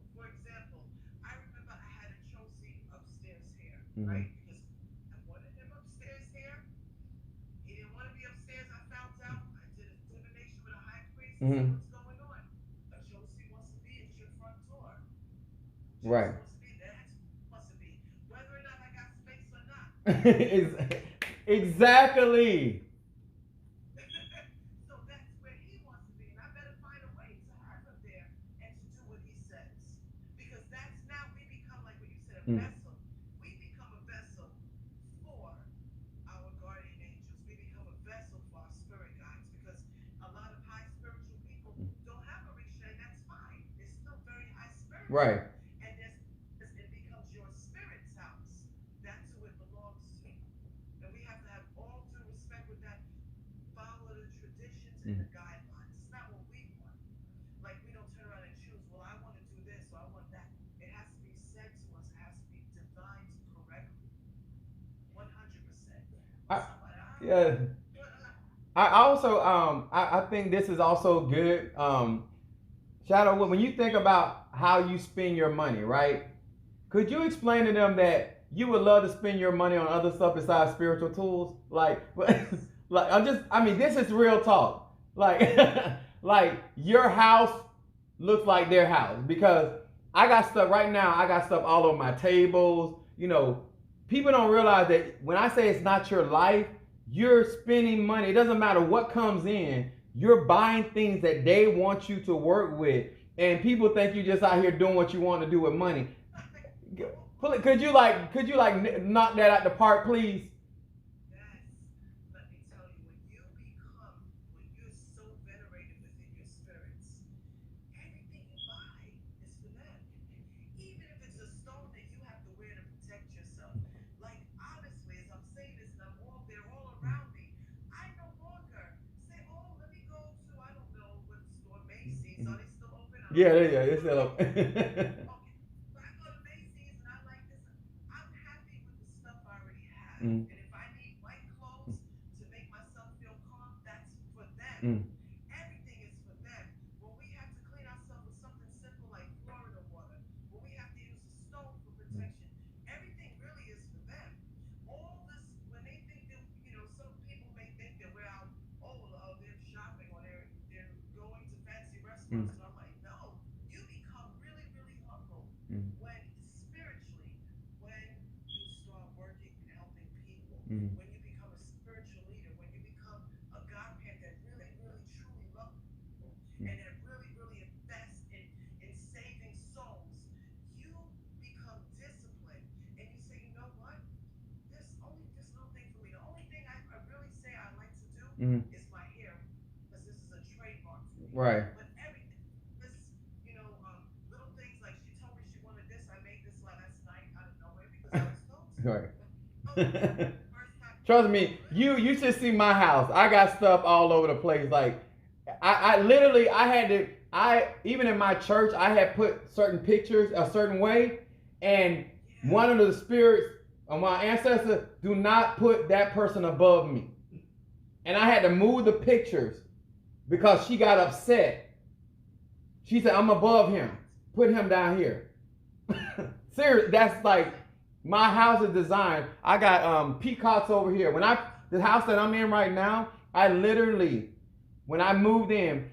I remember I had a Chelsea upstairs here, Mhm. right? Because I wanted him upstairs here. He didn't want to be upstairs. I found out. I did a divination with a high priest. I said, Mhm. what's going on? A Josie wants to be at your front door. Right. Josie wants to be there. Wants to be. Whether or not I got space or not. Exactly. So that's where he wants to be. And I better find a way to have him there and to do what he says. Because that's now we become, like what you said, a Mm. vessel. We become a vessel for our guardian angels. We become a vessel for our spirit guides. Because a lot of high spiritual people don't have a Risha, and that's fine. They're still very high spiritual. Right. And it becomes your spirit's house. That's who it belongs to. And we have to have all due respect with that. Follow the traditions and the guidelines. It's not what we want. Like we don't turn around and choose, well, I want to do this or I want that. It has to be said to us. It has to be divined correctly. 100%. I, Somebody, yeah. I also I think this is also good. Shadow, when you think about how you spend your money, right? Could you explain to them that you would love to spend your money on other stuff besides spiritual tools? Like, like I mean, this is real talk. Like, like your house looks like their house because I got stuff right now. I got stuff all over my tables. You know, people don't realize that when I say it's not your life, you're spending money. It doesn't matter what comes in. You're buying things that they want you to work with, and people think you just out here doing what you want to do with money. Could you knock that out the park, please? Yes. Let me tell you, when you're so venerated within your spirits, everything you buy is for them. Even if it's a stone that you have to wear to protect yourself. Like honestly, as I'm saying this and they're all around me, I no longer say, oh, let me go to, I don't know what store, Macy's. Are they still open? I don't Yeah, know. yeah, it's still up. Okay. But I go to Macy's and I like this. I'm happy with the stuff I already have. Mm, And if I need white clothes to make myself feel calm, that's for them. mm, Everything is for them. When we have to clean ourselves with something simple like Florida water, when we have to use a stove for protection, everything really is for them. All this, when they think that, some people may think that we're out, they're shopping or they're going to fancy mm, restaurants. And I'm like, no, you become really, really humble mm, when spiritually, when you start working and helping people, mm, when you become a spiritual leader, when you become a godparent that really, really, truly loves people and that really, really invests in saving souls, you become disciplined and you say, you know what? This little thing for me. The only thing I really say I like to do mm. is my hair, because this is a trademark for me. Right. But everything, this, little things like she told me she wanted this. I made this last night out of nowhere because I was told to. Right. Oh, first time. Trust me, you should see my house. I got stuff all over the place. Like I literally I had to even in my church I had put certain pictures a certain way, and one of the spirits of my ancestors do not put that person above me, and I had to move the pictures because she got upset. She said I'm above him. Put him down here. Seriously, that's like my house is designed. I got peacocks over here. The house that I'm in right now, I literally, when I moved in,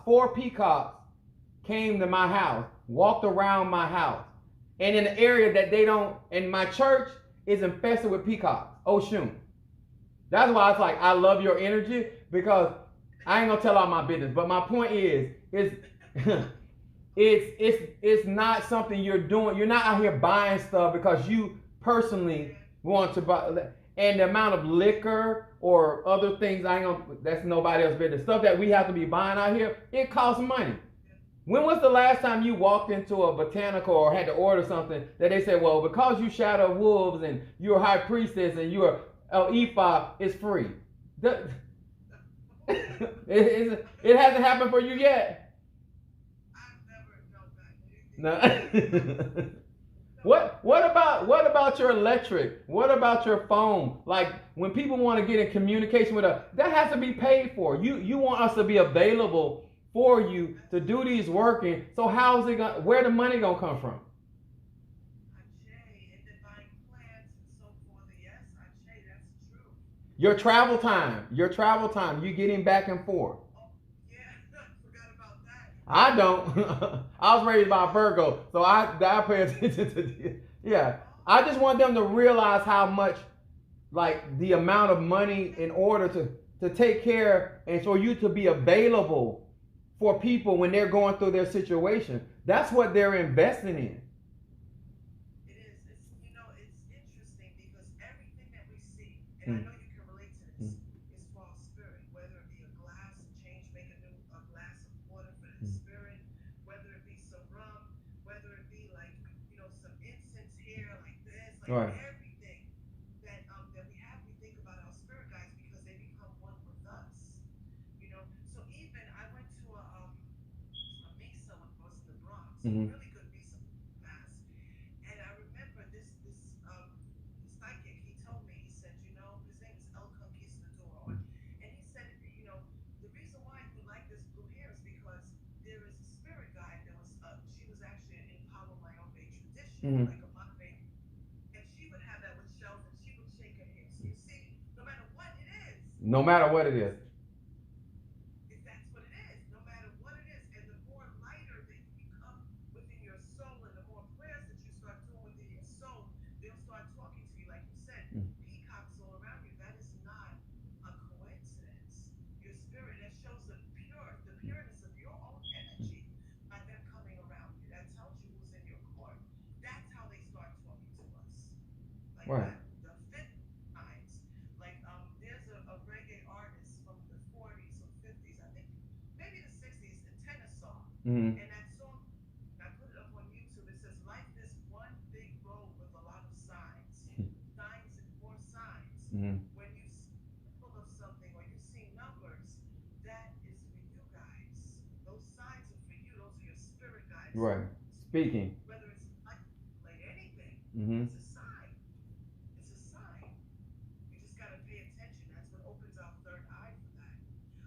four peacocks came to my house, walked around my house. And in an area that they don't, and my church is infested with peacocks. Oshun. That's why it's like, I love your energy, because I ain't gonna tell all my business. But my point is it's not something you're doing. You're not out here buying stuff because you personally want to buy. And the amount of liquor or other things, that's nobody else's business. Stuff that we have to be buying out here, it costs money. When was the last time you walked into a botanical or had to order something that they said, well, because you shadow wolves and you're a high priestess and you're ephod, it's free? It hasn't happened for you yet. No. What about your electric? What about your phone? Like when people want to get in communication with us, that has to be paid for. You want us to be available for you to do these working. So how's it going? Where the money gonna come from? Your travel time, you getting back and forth. I don't. I was raised by a Virgo, so I pay attention to this. Yeah. I just want them to realize how much, like, the amount of money in order to take care and for you to be available for people when they're going through their situation. That's what they're investing in. It is. It's interesting because everything that we see, and I know you can relate to this, is false spirit. Whether it be a glass, make a glass of water for the spirit, whether it be some rum, whether it be like, some incense here, like this, like Right. everything that we have, we think about our spirit guides because they become one with us. So even I went to a mesa with us in the Bronx, a really good mesa mass, and I remember this psychic. He told me, he said, his name is El Conquistador, and he said, the reason why you like this blue hair is because there is a spirit guide that was she was actually in Palo Mayombe tradition, like a Maombe, and she would have that with shells, and she would shake her hair. So you see, no matter what it is. No matter what it is. That's what it is. No matter what it is, and the more lighter that you become within your soul, and the more prayers that you start doing within your soul, they'll start talking to you, like you said. Peacocks all around you. That is not a coincidence. Your spirit, that shows the pureness of your own energy by them coming around you. That tells you who's in your court. That's how they start talking to us. Like Right. that. The fifth times. Like there's a reggae artist from the 40s or 50s, I think, maybe the 60s, in Kennesaw. And that song, I put it up on YouTube. It says, "Life is one big road with a lot of signs, signs and more signs." When you see full of something or you see numbers, that is for you guys. Those signs are for you. Those are your spirit guides. Right. Speaking. Whether it's like anything, it's a sign. It's a sign. You just gotta pay attention. That's what opens our third eye for that.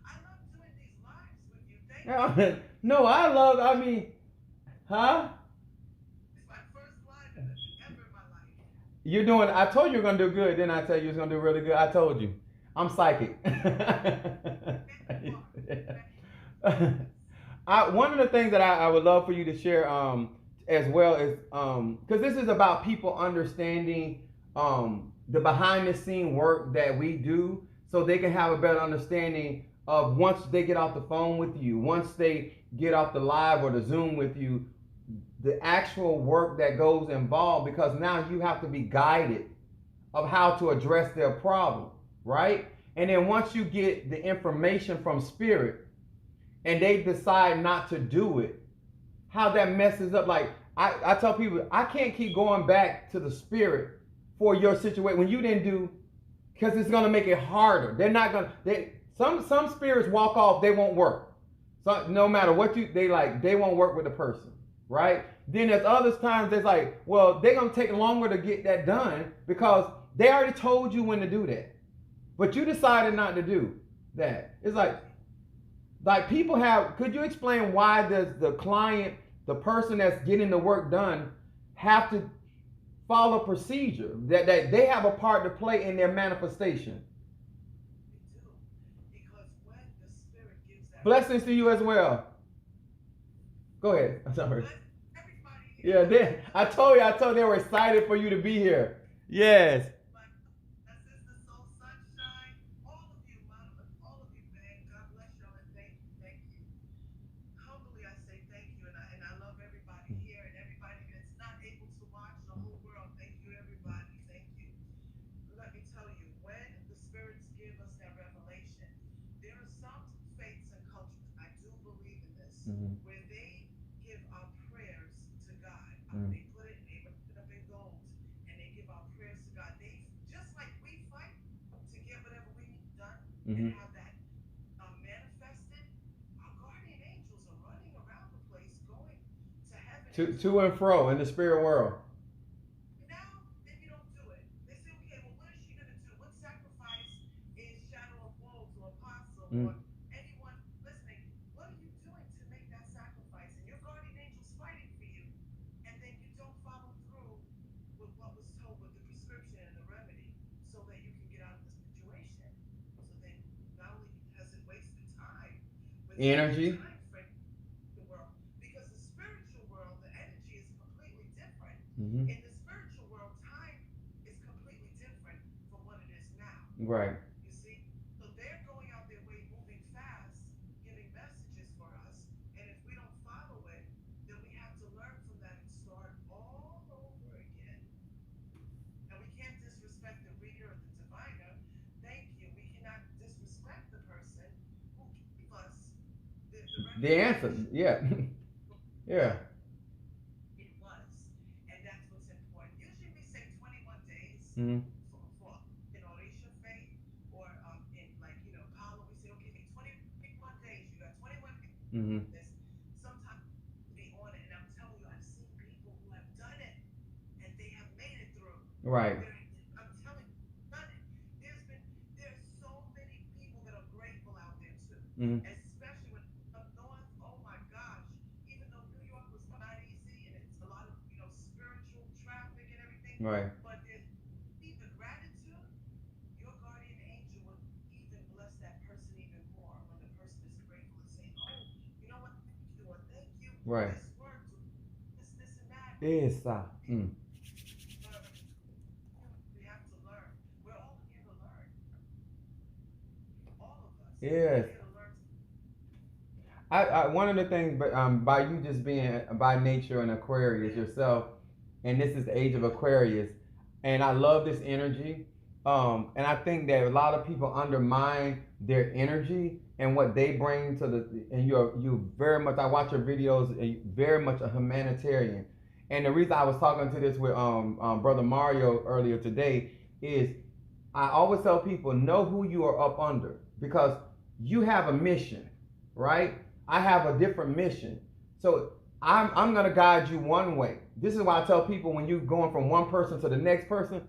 I love doing these lives with you. Thank you. No, I mean, huh? It's my first live ever in my life. I told you you're going to do good. Then I tell you it's going to do really good. I told you. I'm psychic. One of the things that I would love for you to share as well is, because this is about people understanding the behind the scene work that we do so they can have a better understanding of once they get off the phone with you, once they get off the live or the Zoom with you, the actual work that goes involved, because now you have to be guided of how to address their problem, right? And then once you get the information from spirit and they decide not to do it, how that messes up. Like I tell people, I can't keep going back to the spirit for your situation when you didn't do because it's gonna make it harder. They're not gonna. Some spirits walk off. They won't work. So no matter what they won't work with the person, right? Then there's others times it's like, well, they're gonna take longer to get that done because they already told you when to do that, but you decided not to do that. It's like people have. Could you explain why does the client, the person that's getting the work done, have to follow procedure that they have a part to play in their manifestation? We do. Because when the spirit gives that Blessings to you as well. Go ahead. I'm sorry. bless everybody Yeah, I told you they were excited for you to be here. Yes. my sister Soul Sunshine, all of you, all of you, man. God bless y'all and thank you. Humbly I say thank you, and I love everybody here and everybody that's not able to watch the whole world. Thank you, everybody. Thank you. Let me tell you, when the spirits give us that revelation, there are some faiths and cultures, I do believe in this, Mhm. where they give our prayers to God. Mhm. They put it, they wrap it up in gold, and they give our prayers to God. They just like we fight to get whatever we need done and Mhm. have that manifested. Our guardian angels are running around the place, going to heaven and To and fro in the spirit world. now, if you don't do it, they say, okay, well, what is she going to do? What sacrifice is Shadow of Wolves or Apostle Mm. or anyone listening? What are you doing to make that sacrifice? And your guardian angel's fighting for you, and then you don't follow through with what was told with the prescription and the remedy so that you can get out of the situation. So then not only has it wasted time, but Energy. time frame the world. Because the spiritual world, the energy is completely different. Mhm. In the spiritual world, time is completely different from what it is now. Right. You see? So they're going out their way, moving fast, giving messages for us. And if we don't follow it, then we have to learn from that and start all over again. And we can't disrespect the reader or the diviner. Thank you. We cannot disrespect the person who gave us the The answer. revelation. Yeah. Yeah. It was. And that's what's important. Usually we say 21 days Mhm. for in Orisha faith or in like, Palo, we say, okay, 21 days. You got 21 days Mhm. to do this. Sometimes be on it. And I'm telling you, I've seen people who have done it and they have made it through. Right. I'm telling you, done it. There's so many people that are grateful out there too. Mhm. Especially when up north, oh my gosh. Even though New York was not easy and it's a lot of, spiritual traffic and everything, Right. but there's even gratitude, your guardian angel will even bless that person even more when the person is grateful and saying, oh, you know what, thank you, or thank you, Right. this worked, or this and that. Esa. Mm. But we have to learn. We're all here to learn. All of us. Yes. We're here to learn. One of the things, but by you just being by nature an Aquarius yourself, and this is the age of Aquarius, and I love this energy. And I think that a lot of people undermine their energy and what they bring to the. And you very much. I watch your videos. And you're very much a humanitarian. And the reason I was talking to this with brother Mario earlier today is I always tell people know who you are up under because you have a mission, right? I have a different mission. So I'm gonna guide you one way. This is why I tell people when you're going from one person to the next person,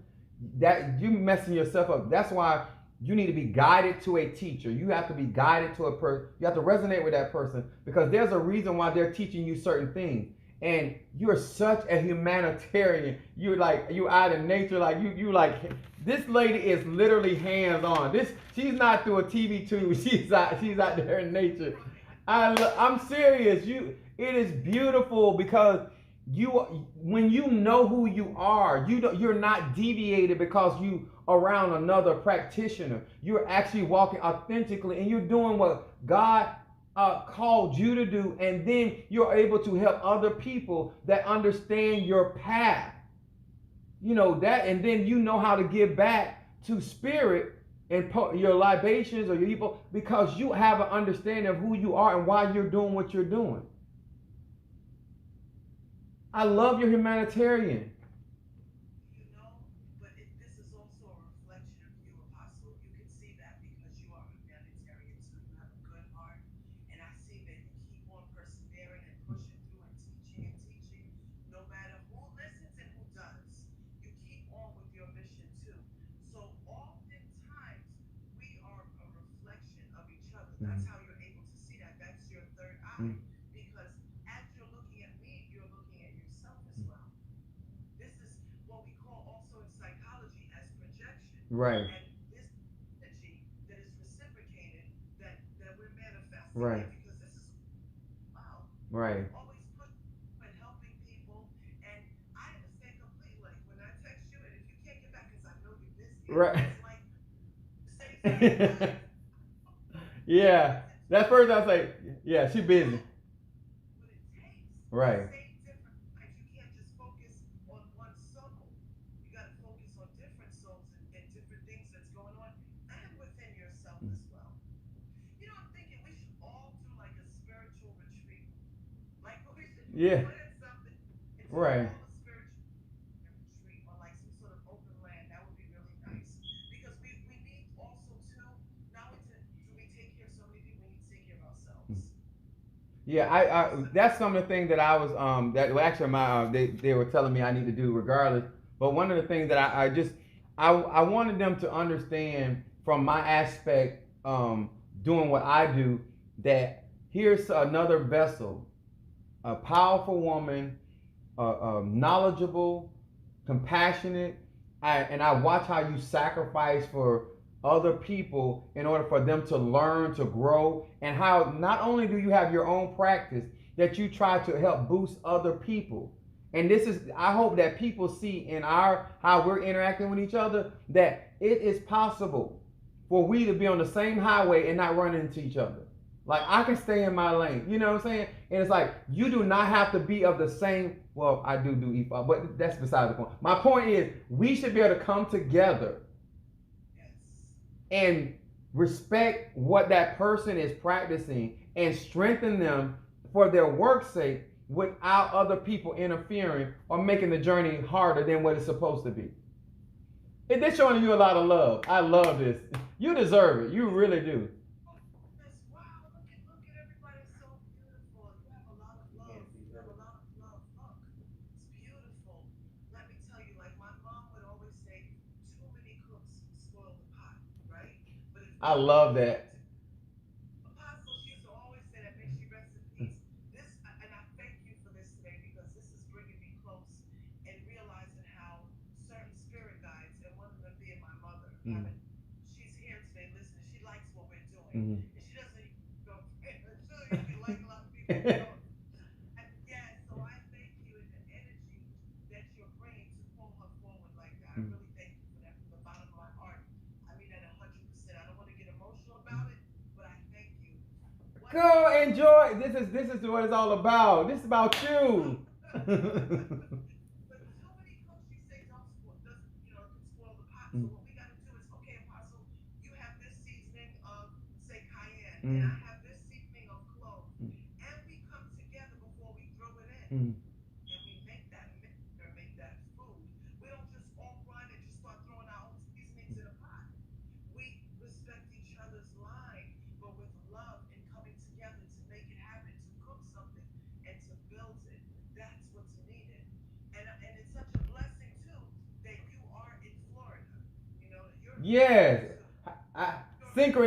that you messing yourself up. That's why you need to be guided to a teacher. You have to be guided to a person. You have to resonate with that person because there's a reason why they're teaching you certain things. And you're such a humanitarian. You out in nature, like you like this lady is literally hands on. She's not through a TV tube. She's out there in nature. I'm serious. It is beautiful because when you know who you are, you're not deviated because you around another practitioner. You're actually walking authentically, and you're doing what God called you to do, and then you're able to help other people that understand your path. That, and then you know how to give back to spirit and your libations or your people because you have an understanding of who you are and why you're doing what you're doing. I love your humanitarian. But this is also a reflection of you, Right. And this energy that is reciprocated, that we're manifesting Right. it, because this is wow. Right. You're always pushing and helping people, and I understand completely. Like when I text you, and if you can't get back, because I know you're busy, and Right. it's like you say something nice, but Yeah. it's That first I was like, yeah, she busy. what it takes. Right. Say different things. You can't just focus on one soul. You got to focus on different souls, and different things that's going on, and within yourself as well. You know, I'm thinking we should all do like a spiritual retreat. Like we should Yeah. plan something and do Right. all the spiritual retreat on like some sort of open land. That would be really nice. Because we need also too, not only do we take care of so many people, we need to take care of ourselves. Yeah, I So that's some of the things that I was that well, actually my they were telling me I need to do regardless. But one of the things that I just I wanted them to understand from my aspect doing what I do that here's another vessel, a powerful woman, knowledgeable, compassionate, and I watch how you sacrifice for other people in order for them to learn, to grow, and how not only do you have your own practice, that you try to help boost other people. And this is, I hope that people see in our how we're interacting with each other that it is possible for we to be on the same highway and not run into each other. Like I can stay in my lane, you know what I'm saying? And it's like you do not have to be of the same. Well, I do EFOP, but that's beside the point. My point is, we should be able to come together yes, and respect what that person is practicing and strengthen them for their work's sake without other people interfering or making the journey harder than what it's supposed to be. They're showing you a lot of love. I love this. You deserve it. You really do. yes. Wow, look at everybody. It's so beautiful. You have a lot of love. You have a lot of love. Look, it's beautiful. Let me tell you, like my mom would always say, too many cooks spoil the pot, right? But if I we love all come that. to Apostle, she used to always say that, may she rest in peace. This, and I thank you for this today, because this is bringing me close and realizing how certain spirit guides, and one of them being my mother, Mm-hmm. having, she's here today listening. She likes what we're doing, Mm-hmm. and she doesn't even go pray. She'll usually like a lot of people who don't. And yeah, so I thank you, in the energy that you're bringing to pull her forward like that. I really thank you for that from the bottom of my heart. I mean that 100%. I don't want to get emotional about it, but I thank you. What a Go beautiful. enjoy. This is what it's all about. This is about you. But too many cooks, you say, don't spoil, doesn't, it can spoil the pot. So what we got to do is, okay, Apostle, you have this seasoning of, say, cayenne, and I have this seasoning of clove, and we come together before we throw it in, and we make that mixture, make that food. We don't just all run and just start throwing our own seasonings in a pot. We respect each other's line, but with love and coming together to make it happen, to cook something and to build it. That's what's needed. And it's such a blessing too that you are in Florida. You're in Florida Yes. too. I, You're in synchronicity.